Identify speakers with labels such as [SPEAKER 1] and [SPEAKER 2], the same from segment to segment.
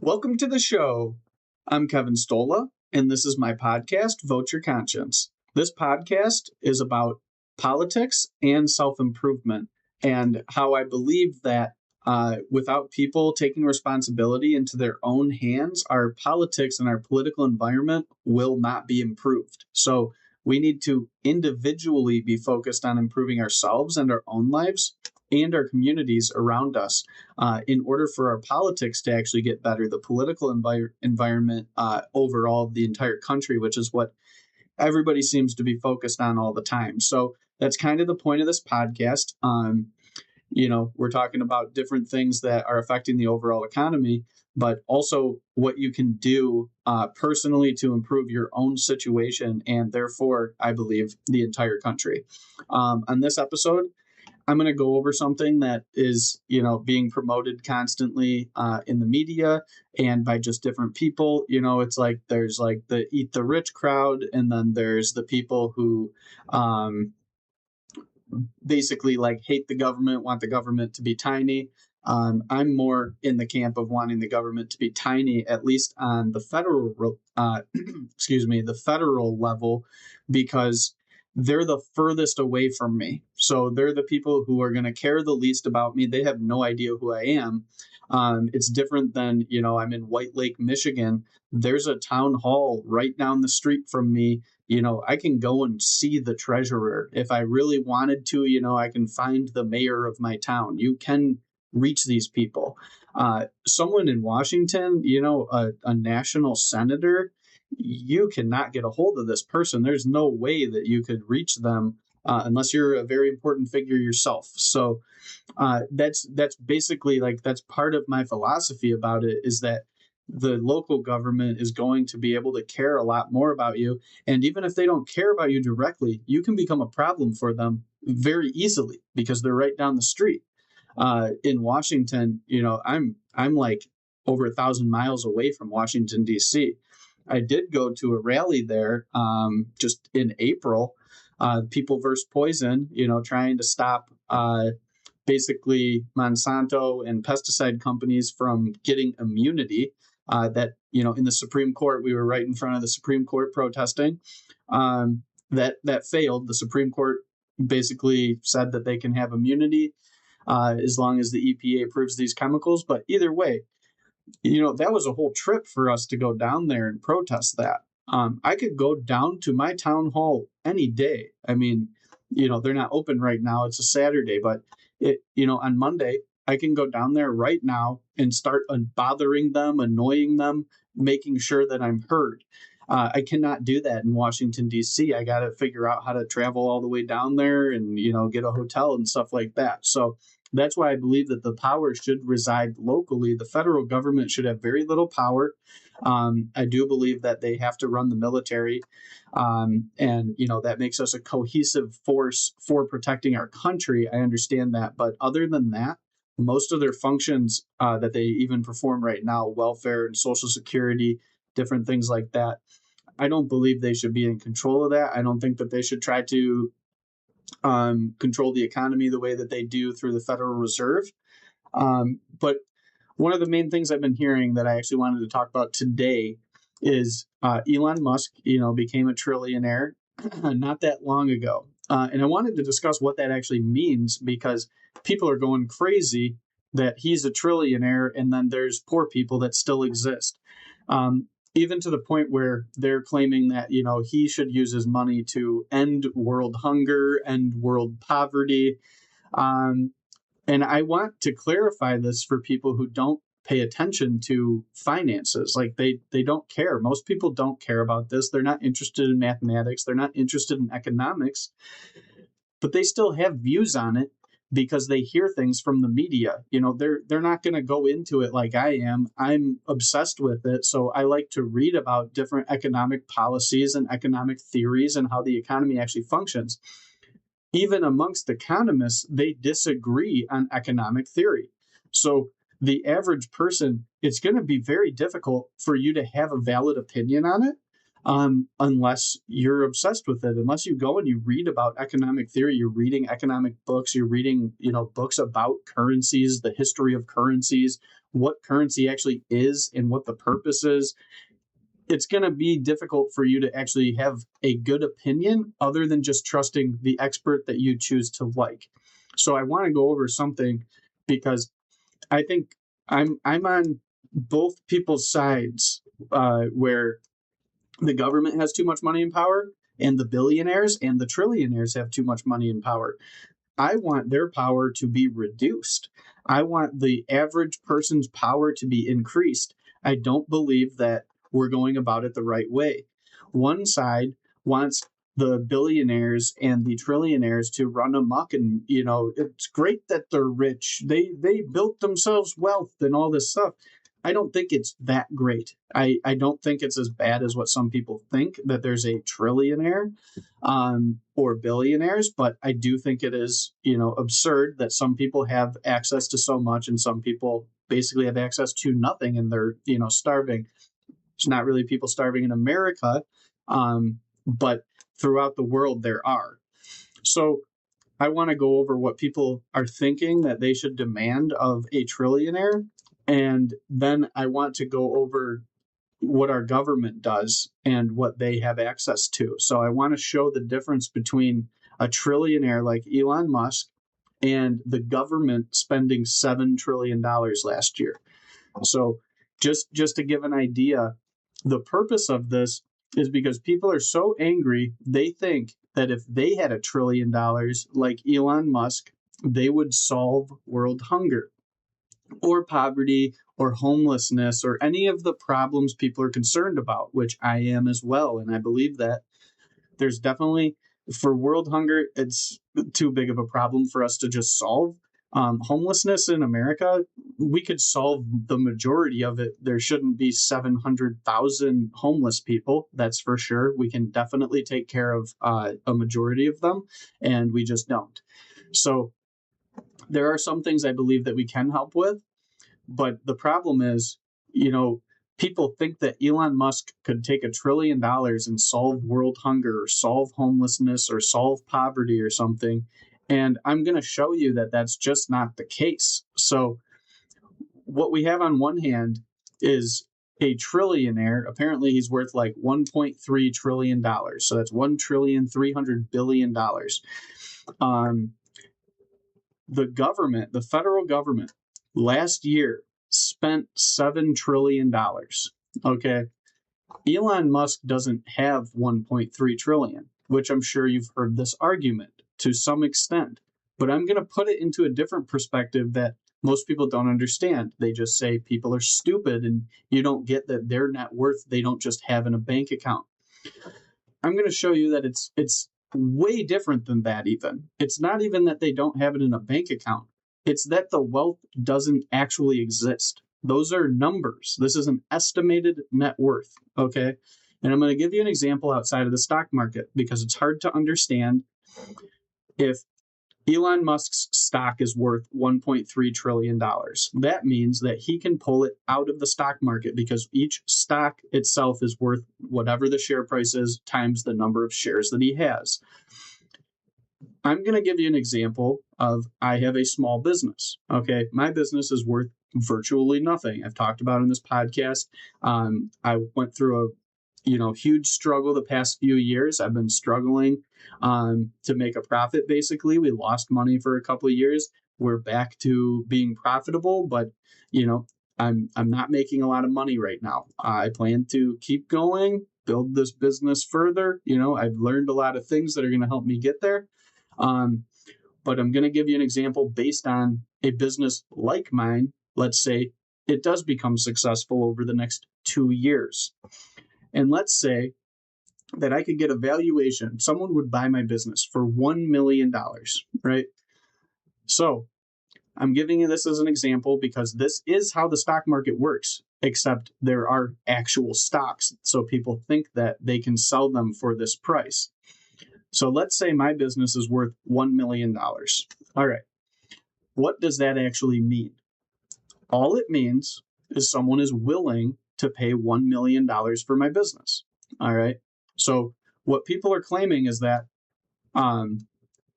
[SPEAKER 1] Welcome to the show. I'm Kevin Stolla, and this is my podcast, Vote Your Conscience. This podcast is about politics and self-improvement and how I believe that without people taking responsibility into their own hands, our politics and our political environment will not be improved. So we need to individually be focused on improving ourselves and our own lives and our communities around us in order for our politics to actually get better, the political environment overall of the entire country, which is what everybody seems to be focused on all the time. So that's kind of the point of this podcast. We're talking about different things that are affecting the overall economy, but also what you can do personally to improve your own situation and therefore, I believe, the entire country. On this episode, I'm going to go over something that is, being promoted constantly in the media and by just different people. It's like there's like the eat the rich crowd, and then there's the people who basically like hate the government, want the government to be tiny. I'm more in the camp of wanting the government to be tiny, at least on the federal, the federal level, because they're the furthest away from me. So they're the people who are going to care the least about me. They have no idea who I am. It's different than, I'm in White Lake, Michigan. There's a town hall right down the street from me. I can go and see the treasurer. If I really wanted to, I can find the mayor of my town. You can reach these people. Someone in Washington, a national senator, you cannot get a hold of this person. There's no way that you could reach them unless you're a very important figure yourself. So that's basically that's part of my philosophy about it, is that the local government is going to be able to care a lot more about you. And even if they don't care about you directly, you can become a problem for them very easily because they're right down the street. In Washington, I'm like over 1,000 miles away from Washington, D.C. I did go to a rally there just in April, People versus Poison, trying to stop basically Monsanto and pesticide companies from getting immunity that, in the Supreme Court, we were right in front of the Supreme Court protesting. That failed. The Supreme Court basically said that they can have immunity as long as the EPA approves these chemicals. But either way, that was a whole trip for us to go down there and protest that. I could go down to my town hall any day. I mean, they're not open right now. It's a Saturday, but on Monday, I can go down there right now and start bothering them, annoying them, making sure that I'm heard. I cannot do that in Washington, D.C. I got to figure out how to travel all the way down there and, get a hotel and stuff like that. So that's why I believe that the power should reside locally. The federal government should have very little power. I do believe that they have to run the military. And, that makes us a cohesive force for protecting our country. I understand that. But other than that, most of their functions that they even perform right now, welfare and Social Security, different things like that, I don't believe they should be in control of that. I don't think that they should try to control the economy the way that they do through the Federal Reserve. But one of the main things I've been hearing that I actually wanted to talk about today is Elon Musk, became a trillionaire not that long ago. And I wanted to discuss what that actually means, because people are going crazy that he's a trillionaire and then there's poor people that still exist. Even to the point where they're claiming that, he should use his money to end world hunger, end world poverty. And I want to clarify this for people who don't pay attention to finances. Like they don't care. Most people don't care about this. They're not interested in mathematics. They're not interested in economics, but they still have views on it because they hear things from the media. They're not going to go into it like I am. I'm obsessed with it. So I like to read about different economic policies and economic theories and how the economy actually functions. Even amongst economists, they disagree on economic theory. So the average person, it's going to be very difficult for you to have a valid opinion on it unless you're obsessed with it, unless you go and you read about economic theory, you're reading economic books, you're reading, books about currencies, the history of currencies, what currency actually is and what the purpose is. It's going to be difficult for you to actually have a good opinion other than just trusting the expert that you choose to like. So I want to go over something because I think I'm on both people's sides, where the government has too much money and power, and the billionaires and the trillionaires have too much money and power. I want their power to be reduced. I want the average person's power to be increased. I don't believe that we're going about it the right way. One side wants the billionaires and the trillionaires to run amok, and it's great that they're rich. They built themselves wealth and all this stuff. I don't think it's that great. I don't think it's as bad as what some people think, that there's a trillionaire or billionaires, but I do think it is, absurd that some people have access to so much and some people basically have access to nothing and they're, starving. There's not really people starving in America, but throughout the world there are. So I want to go over what people are thinking that they should demand of a trillionaire. And then I want to go over what our government does and what they have access to. So I want to show the difference between a trillionaire like Elon Musk and the government spending $7 trillion last year. So just to give an idea, the purpose of this is because people are so angry, they think that if they had $1 trillion like Elon Musk, they would solve world hunger or poverty or homelessness or any of the problems people are concerned about, which I am as well. And I believe that there's definitely, for world hunger, it's too big of a problem for us to just solve. Homelessness in America, we could solve the majority of it. There shouldn't be 700,000 homeless people, that's for sure. We can definitely take care of a majority of them, and we just don't. So there are some things I believe that we can help with, but the problem is, people think that Elon Musk could take $1 trillion and solve world hunger or solve homelessness or solve poverty or something. And I'm going to show you that that's just not the case. So what we have on one hand is a trillionaire. Apparently he's worth like $1.3 trillion. So that's $1,300,000,000,000. The government, the federal government, last year spent $7 trillion. Okay. Elon Musk doesn't have 1.3 trillion, which I'm sure you've heard this argument to some extent. But I'm going to put it into a different perspective that most people don't understand. They just say people are stupid and you don't get that their net worth they don't just have in a bank account. I'm going to show you that it's way different than that even. It's not even that they don't have it in a bank account. It's that the wealth doesn't actually exist. Those are numbers. This is an estimated net worth, okay? And I'm going to give you an example outside of the stock market because it's hard to understand if Elon Musk's stock is worth $1.3 trillion. That means that he can pull it out of the stock market because each stock itself is worth whatever the share price is times the number of shares that he has. I'm going to give you an example of I have a small business. Okay. My business is worth virtually nothing. I've talked about in this podcast. I went through a huge struggle the past few years. I've been struggling to make a profit. Basically, we lost money for a couple of years. We're back to being profitable, but I'm not making a lot of money right now. I plan to keep going, build this business further. I've learned a lot of things that are going to help me get there. But I'm going to give you an example based on a business like mine. Let's say it does become successful over the next 2 years. And let's say that I could get a valuation. Someone would buy my business for $1 million, right? So I'm giving you this as an example because this is how the stock market works, except there are actual stocks. So people think that they can sell them for this price. So let's say my business is worth $1 million. All right. What does that actually mean? All it means is someone is willing to pay $1 million for my business. All right. So what people are claiming is that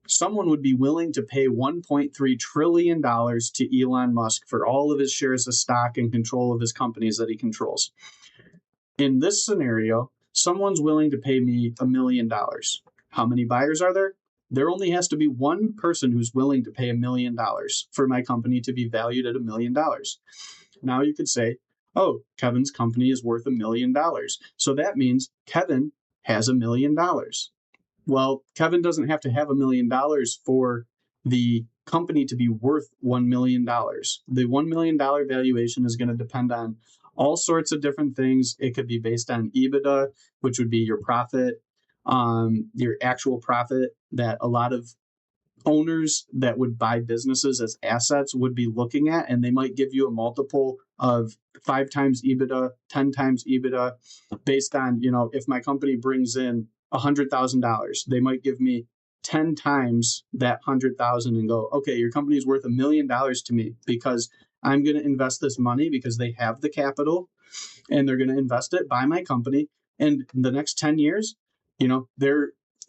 [SPEAKER 1] someone would be willing to pay $1.3 trillion to Elon Musk for all of his shares of stock and control of his companies that he controls. In this scenario, someone's willing to pay me $1 million. How many buyers are there? There only has to be one person who's willing to pay $1 million for my company to be valued at $1 million. Now you could say, oh, Kevin's company is worth $1 million. So that means Kevin has $1 million. Well, Kevin doesn't have to have $1 million for the company to be worth $1 million. The $1 million valuation is going to depend on all sorts of different things. It could be based on EBITDA, which would be your profit, your actual profit that a lot of owners that would buy businesses as assets would be looking at, and they might give you a multiple of 5 times EBITDA, 10 times EBITDA, based on, if my company brings in $100,000, they might give me 10 times that 100,000 and go, okay, your company is worth $1 million to me because I'm going to invest this money because they have the capital and they're going to invest it, buy my company. And in the next 10 years,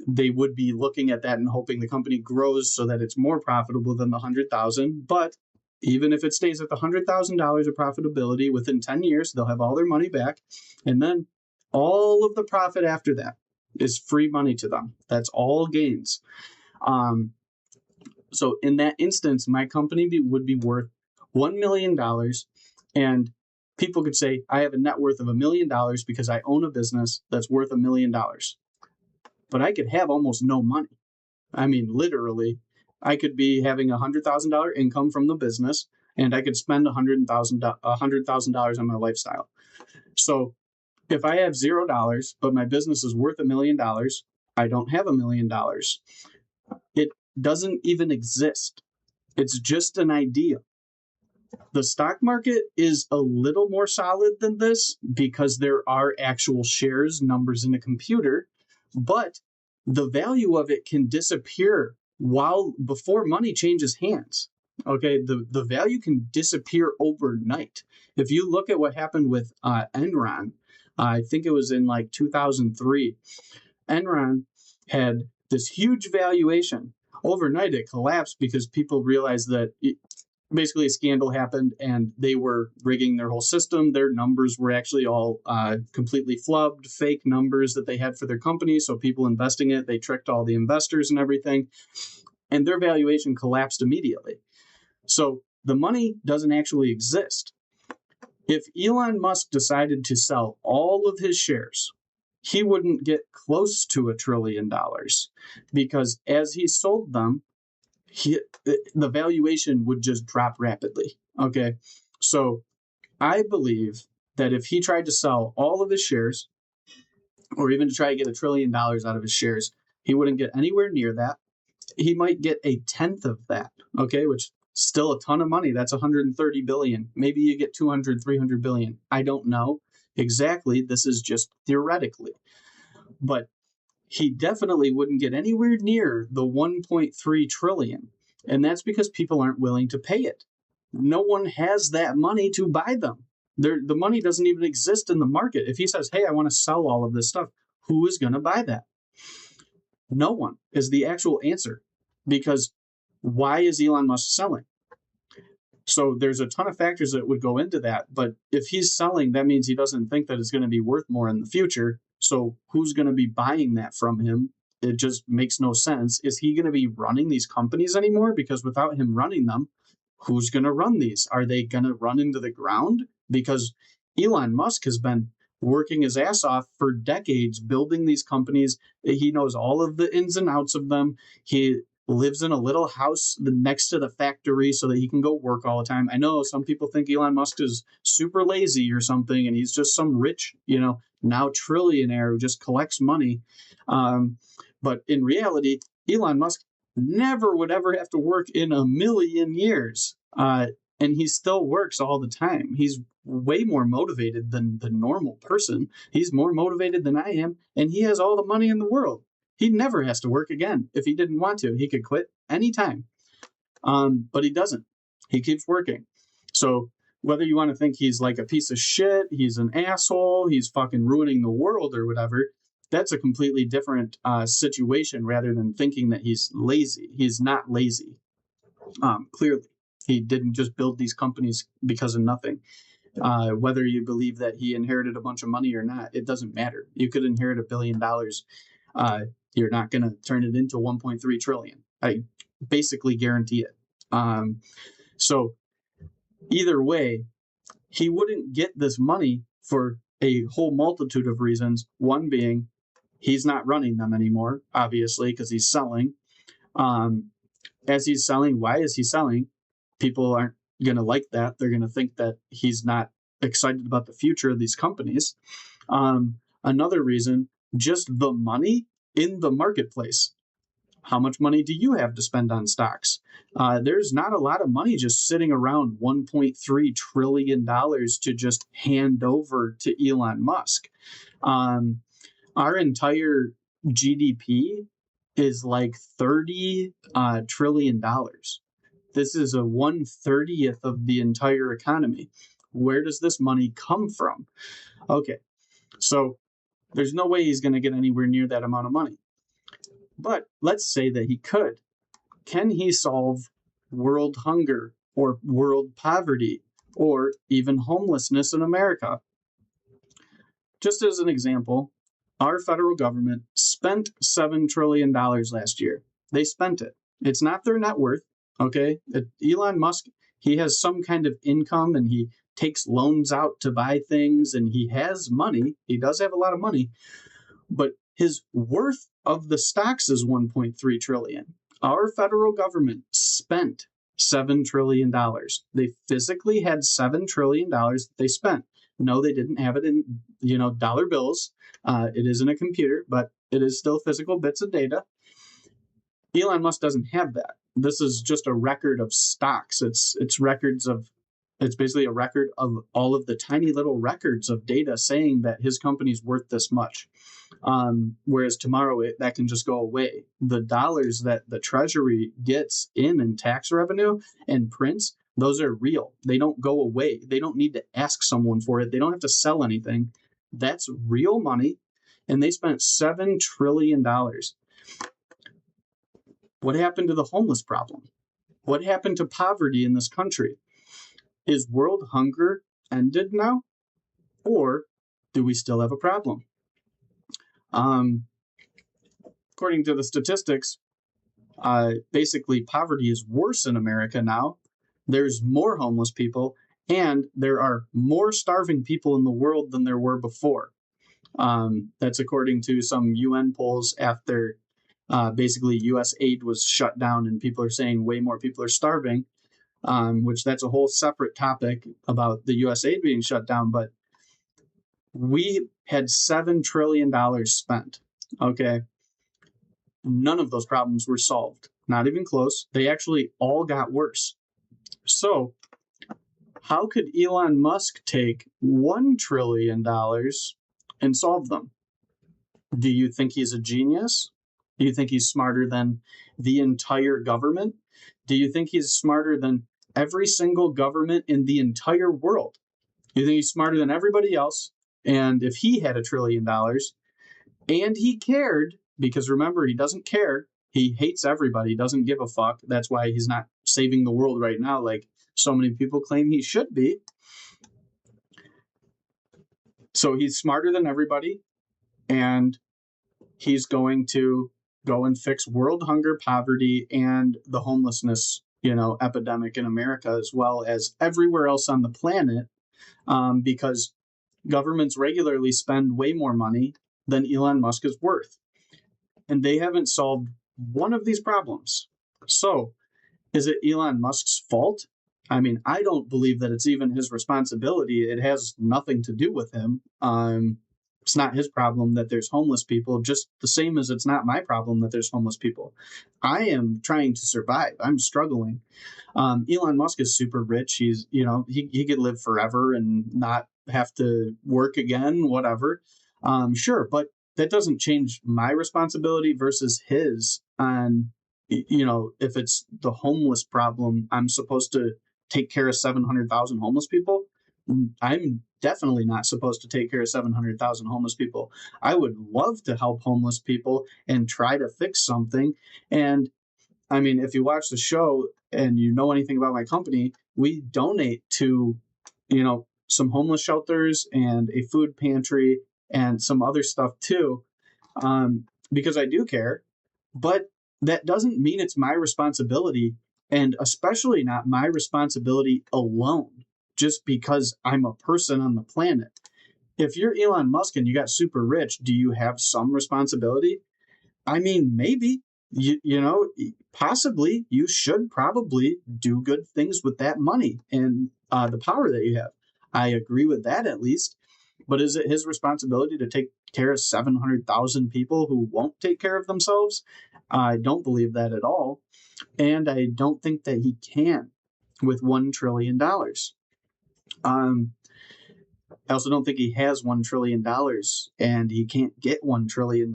[SPEAKER 1] they would be looking at that and hoping the company grows so that it's more profitable than the 100,000. But even if it stays at the $100,000 of profitability within 10 years, they'll have all their money back. And then all of the profit after that is free money to them. That's all gains. So in that instance, my company would be worth $1 million. And people could say, I have a net worth of $1 million because I own a business that's worth $1 million. But I could have almost no money. I mean, literally, I could be having $100,000 income from the business, and I could spend $100,000 on my lifestyle. So if I have $0, but my business is worth $1 million, I don't have $1 million. It doesn't even exist. It's just an idea. The stock market is a little more solid than this because there are actual shares, numbers in a computer, but the value of it can disappear before money changes hands. Okay, the value can disappear overnight. If you look at what happened with Enron, I think it was in like 2003, Enron had this huge valuation. Overnight, it collapsed because people realized that basically a scandal happened and they were rigging their whole system. Their numbers were actually all completely flubbed, fake numbers that they had for their company. So people investing in it, they tricked all the investors and everything. And their valuation collapsed immediately. So the money doesn't actually exist. If Elon Musk decided to sell all of his shares, he wouldn't get close to $1 trillion because as he sold them, the valuation would just drop rapidly. Okay. So I believe that if he tried to sell all of his shares, or even to try to get $1 trillion out of his shares, he wouldn't get anywhere near that. He might get 1/10 of that. Okay. Which still a ton of money. That's 130 billion. Maybe you get 200, 300 billion. I don't know exactly. This is just theoretically, but he definitely wouldn't get anywhere near the 1.3 trillion. And that's because people aren't willing to pay it. No one has that money to buy them. The money doesn't even exist in the market. If he says, hey, I want to sell all of this stuff, who is going to buy that? No one is the actual answer. Because why is Elon Musk selling? So there's a ton of factors that would go into that. But if he's selling, that means he doesn't think that it's going to be worth more in the future. So who's going to be buying that from him? It just makes no sense. Is he going to be running these companies anymore? Because without him running them, who's going to run these? Are they going to run into the ground? Because Elon Musk has been working his ass off for decades building these companies. He knows all of the ins and outs of them. He lives in a little house next to the factory so that he can go work all the time. I know some people think Elon Musk is super lazy or something, and he's just some rich, now trillionaire who just collects money. But in reality, Elon Musk never would ever have to work in a million years. And he still works all the time. He's way more motivated than the normal person. He's more motivated than I am, and he has all the money in the world. He never has to work again. If he didn't want to, he could quit anytime. But he doesn't. He keeps working. So whether you want to think he's like a piece of shit, he's an asshole, he's fucking ruining the world or whatever, that's a completely different situation rather than thinking that he's lazy. He's not lazy. Clearly, he didn't just build these companies because of nothing. Whether you believe that he inherited a bunch of money or not, it doesn't matter. You could inherit $1 billion. You're not going to turn it into 1.3 trillion. I basically guarantee it. So either way, he wouldn't get this money for a whole multitude of reasons. One being he's not running them anymore, obviously, because he's selling. As he's selling, why is he selling? People aren't going to like that. They're going to think that he's not excited about the future of these companies. Another reason, just the money in the marketplace. How much money do you have to spend on stocks? There's not a lot of money just sitting around $1.3 trillion to just hand over to Elon Musk. Our entire GDP is like $30 trillion. This is a 1/30th of the entire economy. Where does this money come from? Okay, so there's no way he's going to get anywhere near that amount of money. But let's say that he could. Can he solve world hunger or world poverty or even homelessness in America? Just as an example, our federal government spent $7 trillion last year. They spent it. It's not their net worth, okay? Elon Musk, he has some kind of income and he takes loans out to buy things and he has money. He does have a lot of money, but his worth of the stocks is 1.3 trillion. Our federal government spent $7 trillion. They physically had $7 trillion that they spent. No, they didn't have it in, dollar bills. It isn't a computer, but it is still physical bits of data. Elon Musk doesn't have that. This is just a record of stocks. It's basically a record of all of the tiny little records of data saying that his company's worth this much. Whereas tomorrow that can just go away. The dollars that the Treasury gets in tax revenue and prints, those are real. They don't go away. They don't need to ask someone for it. They don't have to sell anything. That's real money. And they spent $7 trillion. What happened to the homeless problem? What happened to poverty in this country? Is world hunger ended now? Or do we still have a problem? According to the statistics, basically poverty is worse in America now. There's more homeless people, and there are more starving people in the world than there were before. That's according to some UN polls after basically U.S. aid was shut down, and people are saying way more people are starving, which that's a whole separate topic about the U.S. aid being shut down. But we had $7 trillion spent, okay? None of those problems were solved, not even close. They actually all got worse. So how could Elon Musk take $1 trillion and solve them? Do you think he's a genius? Do you think he's smarter than the entire government? Do you think he's smarter than every single government in the entire world? Do you think he's smarter than everybody else? And if he had $1 trillion and he cared, because remember, he doesn't care. He hates everybody. He doesn't give a fuck. That's why he's not saving the world right now like so many people claim he should be. So he's smarter than everybody, and he's going to go and fix world hunger, poverty, and the homelessness, epidemic in America, as well as everywhere else on the planet, because governments regularly spend way more money than Elon Musk is worth. And they haven't solved one of these problems. So is it Elon Musk's fault? I mean, I don't believe that it's even his responsibility. It has nothing to do with him. It's not his problem that there's homeless people, just the same as it's not my problem that there's homeless people. I am trying to survive. I'm struggling. Elon Musk is super rich. He's, he could live forever and not have to work again, whatever. Sure, but that doesn't change my responsibility versus his on, if it's the homeless problem, I'm supposed to take care of 700,000 homeless people. I'm definitely not supposed to take care of 700,000 homeless people. I would love to help homeless people and try to fix something. And I mean, if you watch the show and you know anything about my company, we donate to, some homeless shelters and a food pantry and some other stuff too, because I do care. But that doesn't mean it's my responsibility, and especially not my responsibility alone, just because I'm a person on the planet. If you're Elon Musk and you got super rich, do you have some responsibility? I mean, maybe possibly you should probably do good things with that money and the power that you have. I agree with that at least. But is it his responsibility to take care of 700,000 people who won't take care of themselves? I don't believe that at all. And I don't think that he can with $1 trillion. I also don't think he has $1 trillion, and he can't get $1 trillion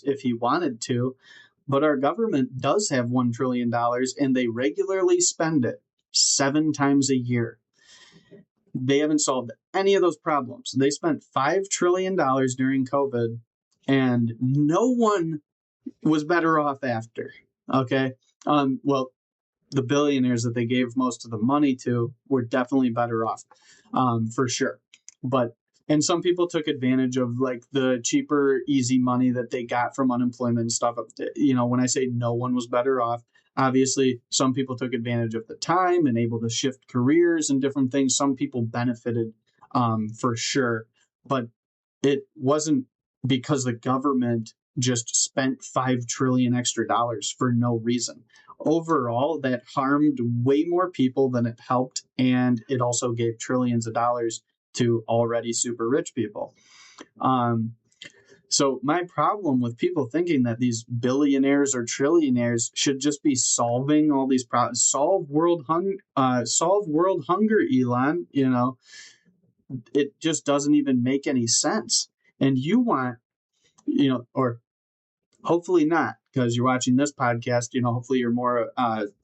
[SPEAKER 1] if he wanted to. But our government does have $1 trillion, and they regularly spend it 7 times a year. They haven't solved any of those problems. They spent $5 trillion during COVID, and no one was better off after. Okay. Well, the billionaires that they gave most of the money to were definitely better off, for sure. And some people took advantage of like the cheaper, easy money that they got from unemployment and stuff. When I say no one was better off, obviously some people took advantage of the time and able to shift careers and different things. Some people benefited, for sure, but it wasn't because the government just spent $5 trillion extra dollars for no reason. Overall, that harmed way more people than it helped, and it also gave trillions of dollars to already super rich people. So my problem with people thinking that these billionaires or trillionaires should just be solving all these problems, solve world hunger, Elon. It just doesn't even make any sense. And you want, or hopefully not, because you're watching this podcast, hopefully you're more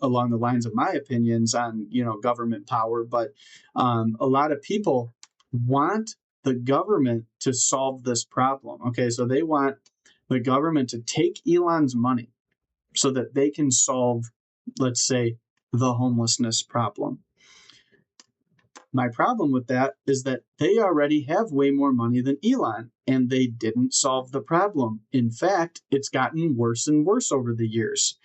[SPEAKER 1] along the lines of my opinions on, government power. But a lot of people want the government to solve this problem. Okay, so they want the government to take Elon's money so that they can solve, let's say, the homelessness problem. My problem with that is that they already have way more money than Elon, and they didn't solve the problem. In fact, it's gotten worse and worse over the years.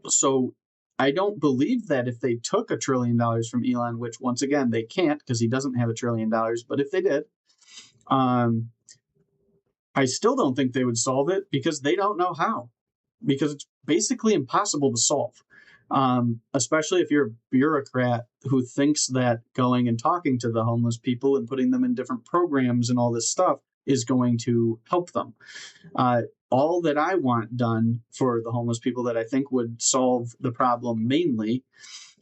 [SPEAKER 1] So I don't believe that if they took $1 trillion from Elon, which once again, they can't because he doesn't have $1 trillion, but if they did, I still don't think they would solve it because they don't know how, because it's basically impossible to solve. Especially if you're a bureaucrat who thinks that going and talking to the homeless people and putting them in different programs and all this stuff is going to help them. All that I want done for the homeless people that I think would solve the problem mainly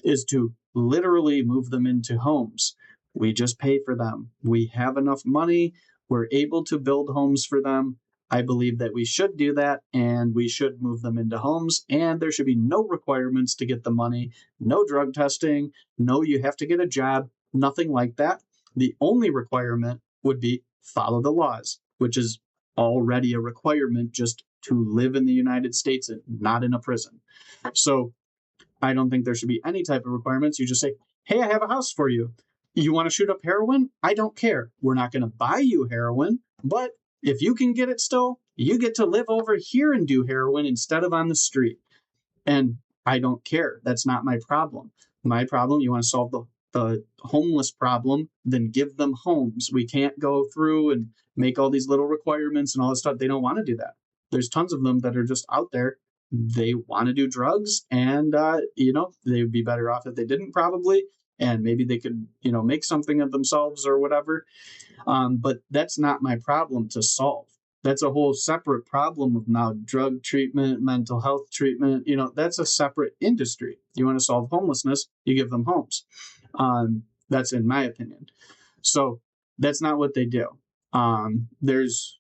[SPEAKER 1] is to literally move them into homes. We just pay for them. We have enough money. We're able to build homes for them. I believe that we should do that, and we should move them into homes, and there should be no requirements to get the money, no drug testing, no you have to get a job, nothing like that. The only requirement would be follow the laws, which is already a requirement just to live in the United States and not in a prison. So I don't think there should be any type of requirements. You just say, hey, I have a house for you. You want to shoot up heroin? I don't care. We're not going to buy you heroin, but if you can get it still, you get to live over here and do heroin instead of on the street. And I don't care. That's not my problem. My problem, you want to solve the homeless problem, then give them homes. We can't go through and make all these little requirements and all this stuff. They don't want to do that. There's tons of them that are just out there. They want to do drugs, and they would be better off if they didn't, probably. And maybe they could, make something of themselves or whatever. But that's not my problem to solve. That's a whole separate problem of now drug treatment, mental health treatment. That's a separate industry. You want to solve homelessness, you give them homes. That's in my opinion. So that's not what they do. There's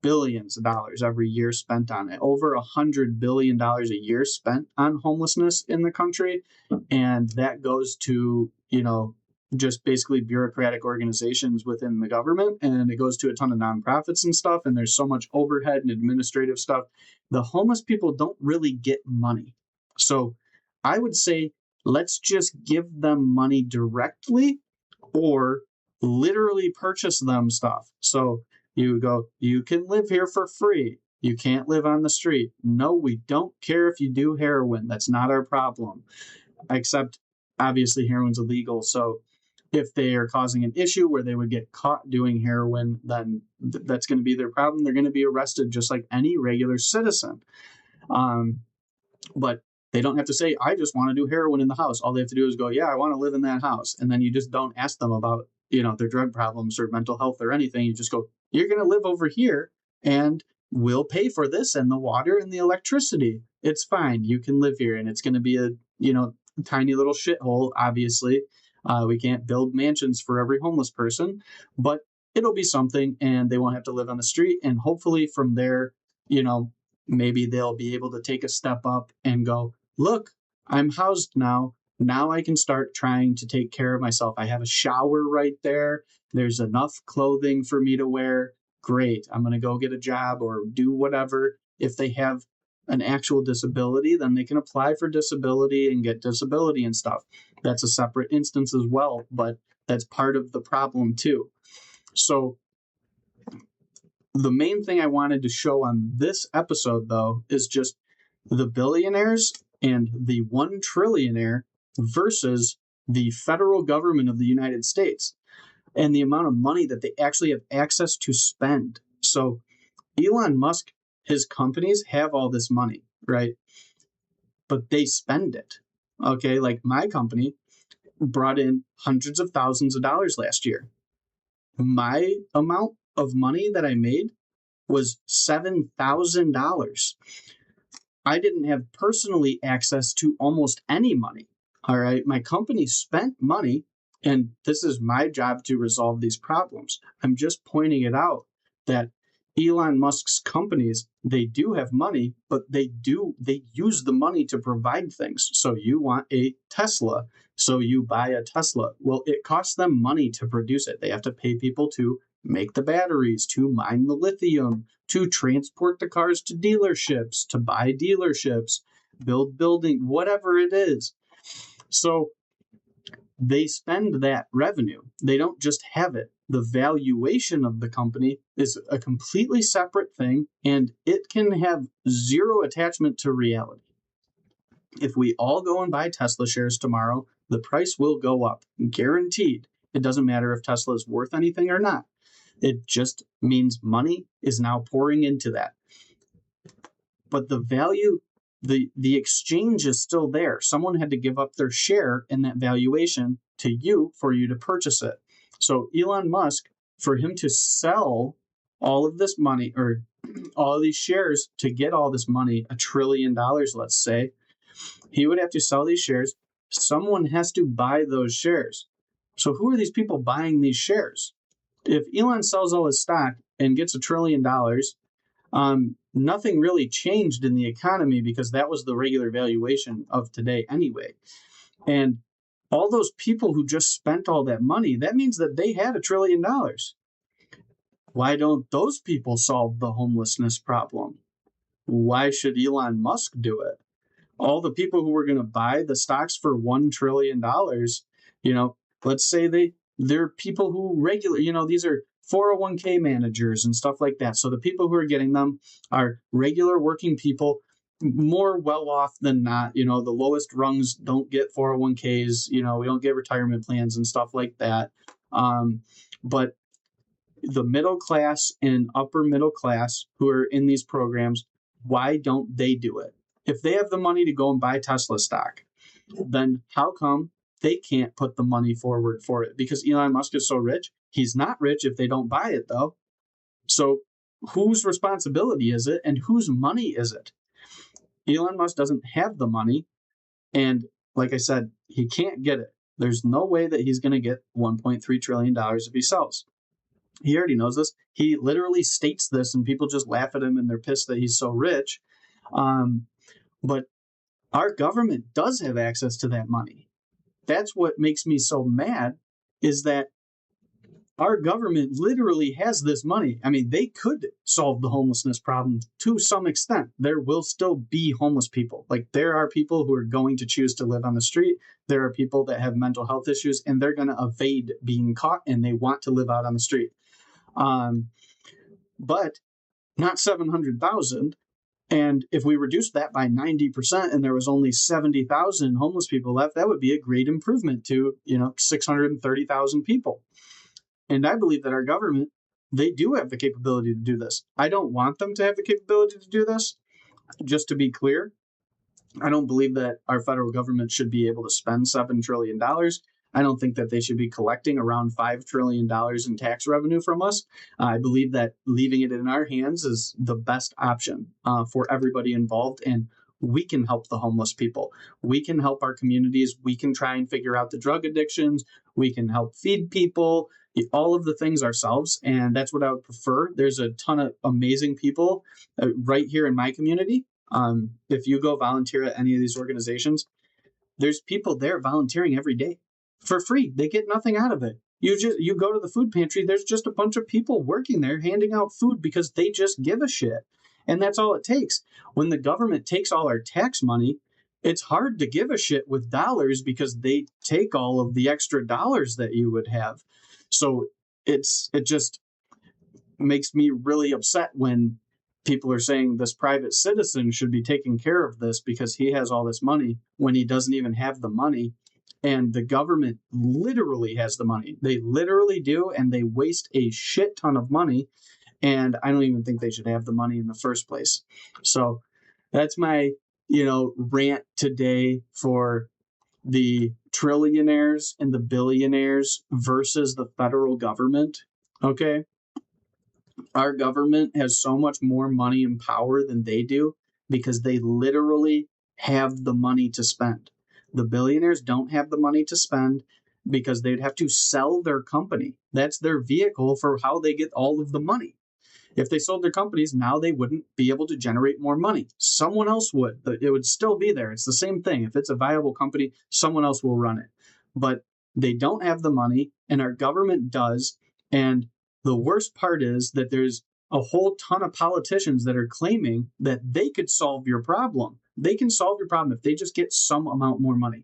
[SPEAKER 1] billions of dollars every year spent on it. Over $100 billion a year spent on homelessness in the country. And that goes to, just basically bureaucratic organizations within the government. And it goes to a ton of nonprofits and stuff. And there's so much overhead and administrative stuff. The homeless people don't really get money. So I would say, let's just give them money directly or literally purchase them stuff. So you go, you can live here for free. You can't live on the street. No, we don't care if you do heroin. That's not our problem. Except, obviously, heroin's illegal. So if they are causing an issue where they would get caught doing heroin, then that's going to be their problem. They're going to be arrested just like any regular citizen. But they don't have to say, I just want to do heroin in the house. All they have to do is go, yeah, I want to live in that house. And then you just don't ask them about, their drug problems or mental health or anything. You just go, you're going to live over here and we'll pay for this and the water and the electricity. It's fine. You can live here. And it's going to be a, tiny little shithole, obviously. We can't build mansions for every homeless person, but it'll be something and they won't have to live on the street. And hopefully from there, maybe they'll be able to take a step up and go, look, I'm housed now. Now I can start trying to take care of myself. I have a shower right there. There's enough clothing for me to wear. Great. I'm going to go get a job or do whatever. If they have an actual disability, then they can apply for disability and get disability and stuff. That's a separate instance as well, but that's part of the problem too. So the main thing I wanted to show on this episode, though, is just the billionaires and the one trillionaire versus the federal government of the United States and the amount of money that they actually have access to spend. So Elon Musk, his companies have all this money, right? But they spend it. Okay, like my company brought in hundreds of thousands of dollars last year. My amount of money that I made was $7,000. I didn't have personally access to almost any money. All right. My company spent money, and this is my job to resolve these problems. I'm just pointing it out that Elon Musk's companies, they do have money, but they use the money to provide things. So you want a Tesla, so you buy a Tesla. Well, it costs them money to produce it. They have to pay people to make the batteries, to mine the lithium, to transport the cars to dealerships, to buy dealerships, build building, whatever it is. So they spend that revenue. They don't just have it. The valuation of the company is a completely separate thing, and it can have zero attachment to reality. If we all go and buy Tesla shares tomorrow, the price will go up, guaranteed. It doesn't matter if Tesla is worth anything or not. It just means money is now pouring into that. But the value, the exchange is still there. Someone had to give up their share in that valuation to you for you to purchase it. So Elon Musk, for him to sell all of this money or all of these shares to get all this money, $1 trillion, let's say, he would have to sell these shares. Someone has to buy those shares. So who are these people buying these shares? If Elon sells all his stock and gets $1 trillion, nothing really changed in the economy because that was the regular valuation of today anyway. And all those people who just spent all that money, that means that they had $1 trillion. Why don't those people solve the homelessness problem? Why should Elon Musk do it? All the people who were going to buy the stocks for $1 trillion, let's say they're people who these are 401k managers and stuff like that. So the people who are getting them are regular working people, more well off than not. The lowest rungs don't get 401ks. We don't get retirement plans and stuff like that. But the middle class and upper middle class who are in these programs, why don't they do it? If they have the money to go and buy Tesla stock, then how come they can't put the money forward for it? Because Elon Musk is so rich. He's not rich if they don't buy it, though. So whose responsibility is it and whose money is it? Elon Musk doesn't have the money. And like I said, he can't get it. There's no way that he's going to get $1.3 trillion if he sells. He already knows this. He literally states this, and people just laugh at him and they're pissed that he's so rich. But our government does have access to that money. That's what makes me so mad, is that our government literally has this money. I mean, they could solve the homelessness problem to some extent. There will still be homeless people. Like, there are people who are going to choose to live on the street. There are people that have mental health issues, and they're going to evade being caught, and they want to live out on the street. But not 700,000. And if we reduced that by 90% and there was only 70,000 homeless people left, that would be a great improvement to, 630,000 people. And I believe that our government, they do have the capability to do this. I don't want them to have the capability to do this. Just to be clear, I don't believe that our federal government should be able to spend $7 trillion. I don't think that they should be collecting around $5 trillion in tax revenue from us. I believe that leaving it in our hands is the best option for everybody involved. And we can help the homeless people. We can help our communities. We can try and figure out the drug addictions. We can help feed people, all of the things ourselves. And that's what I would prefer. There's a ton of amazing people right here in my community. If you go volunteer at any of these organizations, there's people there volunteering every day for free. They get nothing out of it. You go to the food pantry, there's just a bunch of people working there handing out food because they just give a shit. And that's all it takes. When the government takes all our tax money, it's hard to give a shit with dollars because they take all of the extra dollars that you would have. So it just makes me really upset when people are saying this private citizen should be taking care of this because he has all this money when he doesn't even have the money. And the government literally has the money. They literally do, and they waste a shit ton of money. And I don't even think they should have the money in the first place. So that's my, rant today for the trillionaires and the billionaires versus the federal government. Okay. Our government has so much more money and power than they do because they literally have the money to spend. The billionaires don't have the money to spend because they'd have to sell their company. That's their vehicle for how they get all of the money. If they sold their companies, now they wouldn't be able to generate more money. Someone else would. It would still be there. It's the same thing. If it's a viable company, someone else will run it. But they don't have the money, and our government does. And the worst part is that there's a whole ton of politicians that are claiming that they could solve your problem. They can solve your problem if they just get some amount more money.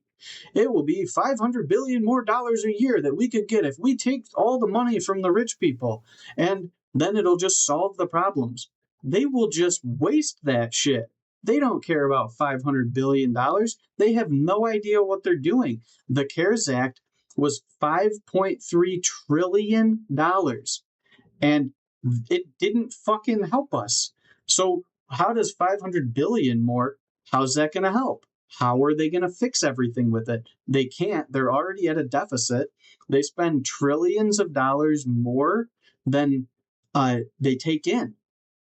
[SPEAKER 1] It will be $500 billion more dollars a year that we could get if we take all the money from the rich people, and then it'll just solve the problems. They will just waste that shit. They don't care about $500 billion. They have no idea what they're doing. The CARES Act was $5.3 trillion, and it didn't fucking help us. So how does 500 billion more, how's that going to help? How are they going to fix everything with it? They can't. They're already at a deficit. They spend trillions of dollars more than they take in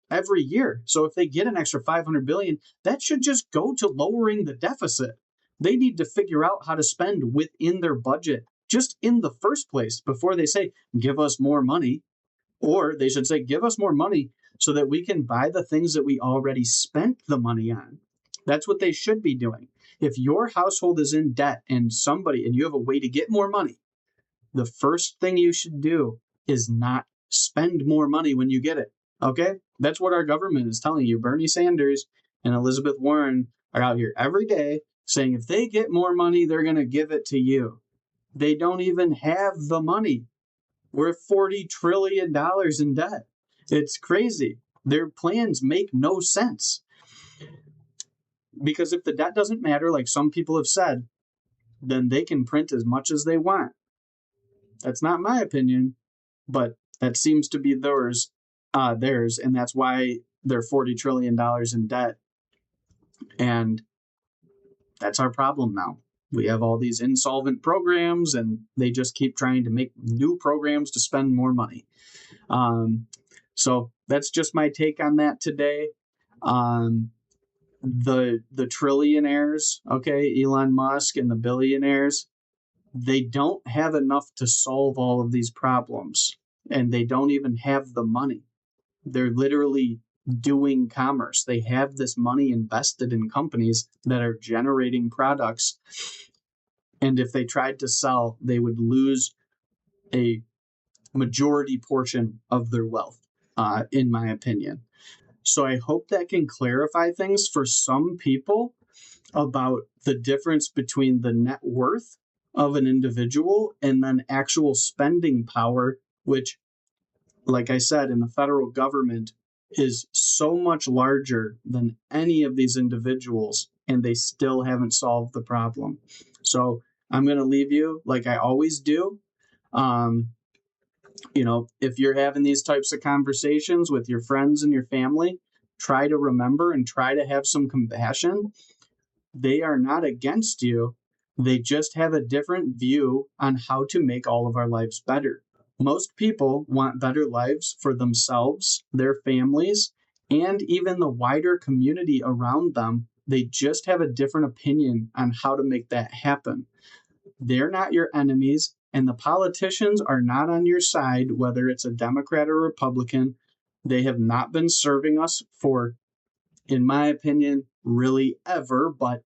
[SPEAKER 1] every year. So if they get an extra 500 billion, that should just go to lowering the deficit. They need to figure out how to spend within their budget just in the first place before they say, give us more money. Or they should say, give us more money so that we can buy the things that we already spent the money on. That's what they should be doing. If your household is in debt and you have a way to get more money, the first thing you should do is not spend more money when you get it. Okay? That's what our government is telling you. Bernie Sanders and Elizabeth Warren are out here every day saying if they get more money, they're going to give it to you. They don't even have the money. We're $40 trillion in debt. It's crazy. Their plans make no sense. Because if the debt doesn't matter, like some people have said, then they can print as much as they want. That's not my opinion, but that seems to be theirs, and that's why they're $40 trillion in debt. And that's our problem now. We have all these insolvent programs, and they just keep trying to make new programs to spend more money. So that's just my take on that today. The trillionaires, okay, Elon Musk and the billionaires, they don't have enough to solve all of these problems. and they don't even have the money. They're literally doing commerce. They have this money invested in companies that are generating products. And if they tried to sell, they would lose a majority portion of their wealth, in my opinion. So I hope that can clarify things for some people about the difference between the net worth of an individual and then actual spending power, which, like I said, in the federal government is so much larger than any of these individuals, and they still haven't solved the problem. So I'm going to leave you like I always do. Um, if you're having these types of conversations with your friends and your family, try to remember and try to have some compassion. They are not against you. They just have a different view on how to make all of our lives better. Most people want better lives for themselves, their families, and even the wider community around them. They just have a different opinion on how to make that happen. They're not your enemies, and the politicians are not on your side, whether it's a Democrat or Republican. They have not been serving us for, in my opinion, really ever, but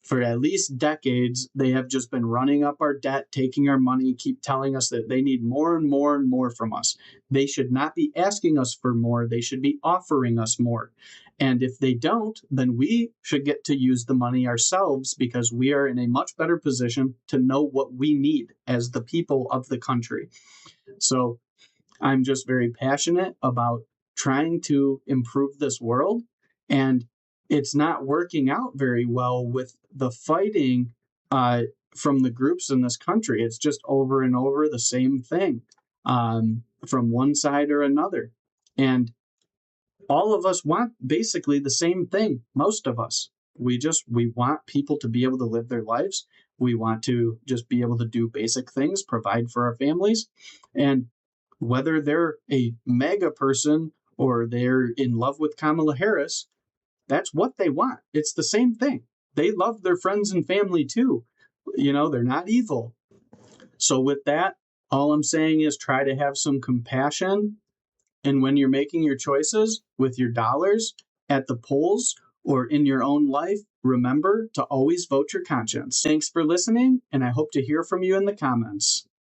[SPEAKER 1] for at least decades, they have just been running up our debt, taking our money, keep telling us that they need more and more and more from us. They should not be asking us for more. They should be offering us more. And if they don't, then we should get to use the money ourselves because we are in a much better position to know what we need as the people of the country. So I'm just very passionate about trying to improve this world. And it's not working out very well with the fighting from the groups in this country. It's just over and over the same thing from one side or another. And all of us want basically the same thing, most of us. We want people to be able to live their lives. We want to just be able to do basic things, provide for our families. And whether they're a mega person or they're in love with Kamala Harris, that's what they want. It's the same thing. They love their friends and family too. They're not evil. So with that, all I'm saying is try to have some compassion. And when you're making your choices with your dollars at the polls or in your own life, remember to always vote your conscience. Thanks for listening, and I hope to hear from you in the comments.